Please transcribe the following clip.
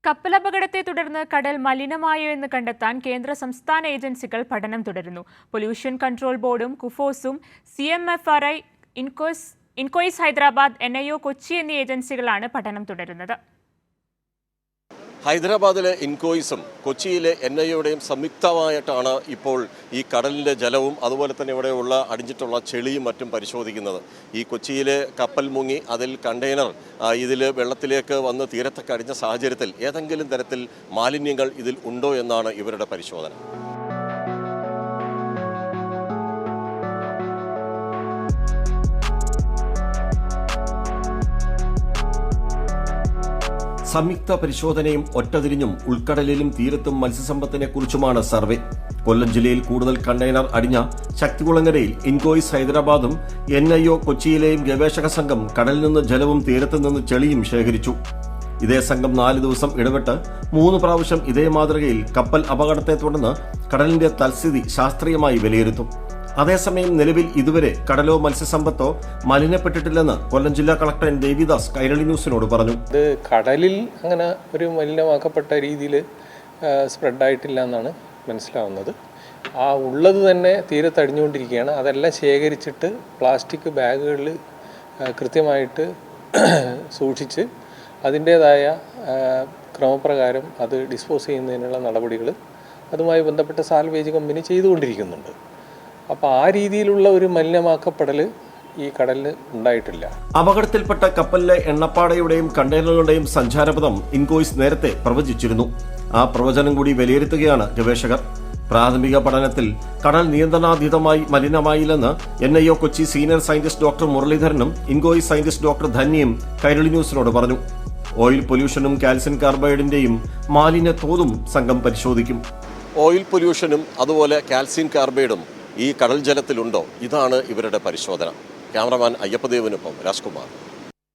കപ്പലപകടത്തെ തുടർന്ന് കടൽ മലിനമായോ എന്ന് കണ്ടെത്താൻ കേന്ദ്ര സംസ്ഥാന ഏജൻസികൾ പഠനം തുടരുന്നു. പൊല്യൂഷൻ കൺട്രോൾ ബോർഡും കുഫോസും CMFRI, ഇൻകോയ്സ് ഹൈദരാബാദ്, NIO കൊച്ചി എന്നീ ഏജൻസികളാണ് പഠനം തുടരുന്നത്. ഹൈദരാബാദിലെ ഇൻകോയ്സും കൊച്ചിയിലെ NIOയുടെയും സംയുക്തമായിട്ടാണ് ഇപ്പോൾ ഈ കടലിൻ്റെ ജലവും അതുപോലെ തന്നെ ഇവിടെയുള്ള അടിഞ്ഞിട്ടുള്ള ചെളിയും മറ്റും പരിശോധിക്കുന്നത്. ഈ കൊച്ചിയിലെ കപ്പൽ മുങ്ങി അതിൽ കണ്ടെയ്നർ ഇതിൽ വെള്ളത്തിലേക്ക് വന്ന് തീരത്തൊക്കെ അടിഞ്ഞ സാഹചര്യത്തിൽ ഏതെങ്കിലും തരത്തിൽ മാലിന്യങ്ങൾ ഇതിൽ ഉണ്ടോ എന്നാണ് ഇവരുടെ പരിശോധന. സംയുക്ത പരിശോധനയും ഒറ്റതിരിഞ്ഞും ഉൾക്കടലിലും തീരത്തും മത്സ്യസമ്പത്തിനെ കുറിച്ചുമാണ് സർവേ. കൊല്ലം ജില്ലയിൽ കൂടുതൽ കണ്ടെയ്നർ അടിഞ്ഞ ശക്തികുളങ്ങരയിൽ ഇൻകോയ്സ് ഹൈദരാബാദും NIO കൊച്ചിയിലെയും ഗവേഷക സംഘം കടലിൽ നിന്ന് ജലവും തീരത്തു നിന്ന് ചെളിയും ശേഖരിച്ചു. ഇതേ സംഘം 4 ദിവസം ഇടവിട്ട് 3 പ്രാവശ്യം ഇതേ മാതൃകയിൽ കപ്പൽ അപകടത്തെ തുടർന്ന് കടലിന്റെ തൽസ്ഥിതി ശാസ്ത്രീയമായി വിലയിരുത്തും. അതേസമയം നിലവിൽ ഇതുവരെ കടലോ മത്സ്യസമ്പത്തോ മലിനപ്പെട്ടിട്ടില്ലെന്ന് കൊല്ലം ജില്ലാ കളക്ടർ N. ദേവിദാസ് കൈരളി ന്യൂസിനോട് പറഞ്ഞു. ഇത് കടലിൽ അങ്ങനെ ഒരു മലിനമാക്കപ്പെട്ട രീതിയിൽ സ്പ്രെഡായിട്ടില്ല എന്നാണ് മനസ്സിലാവുന്നത്. ആ ഉള്ളത് തന്നെ തീരത്തടിഞ്ഞുകൊണ്ടിരിക്കുകയാണ്. അതെല്ലാം ശേഖരിച്ചിട്ട് പ്ലാസ്റ്റിക് ബാഗുകളിൽ കൃത്യമായിട്ട് സൂക്ഷിച്ച് അതിൻ്റേതായ ക്രമപ്രകാരം അത് ഡിസ്പോസ് ചെയ്യുന്നതിനുള്ള നടപടികൾ അതുമായി ബന്ധപ്പെട്ട സാൽവേജ് കമ്പനി ചെയ്തുകൊണ്ടിരിക്കുന്നുണ്ട്. അപ്പോൾ ആ രീതിയിലുള്ള ഒരു മലിനമാക്കപ്പെടൽ ഈ കടലിൽ ഉണ്ടായിട്ടില്ല. അപകടത്തിൽപ്പെട്ട കപ്പലിലെ എണ്ണപ്പാടയുടെയും കണ്ടെയ്നറുകളുടെയും സഞ്ചാരപഥം ഇൻകോയ്സ് നേരത്തെ പ്രവചിച്ചിരുന്നു. ആ പ്രവചനം കൂടി വിലയിരുത്തുകയാണ് ഗവേഷകർ. പ്രാഥമിക പഠനത്തിൽ കടൽ നിയന്ത്രണാതീതമായി മലിനമായില്ലെന്ന് NIO Kochi senior scientist doctor മുരളീധരനും ഇൻകോയ്സ് സയന്റിസ്റ്റ് ഡോക്ടർ ധന്യയും കൈരളി ന്യൂസിനോട് പറഞ്ഞു. ഓയിൽ പൊല്യൂഷനും കാൽസ്യം കാർബൈഡിന്റെയും മാലിന്യ തോതും സംഘം പരിശോധിക്കും. ഓയിൽ പൊല്യൂഷനും അതുപോലെ കാൽസ്യം കാർബൈഡും ഈ കടൽ ജലത്തിലുണ്ടോ? ഇതാണ് ഇവരുടെ പരിശോധന. ക്യാമറമാൻ അയ്യപ്പദേവനൊപ്പം രാജ്കുമാർ.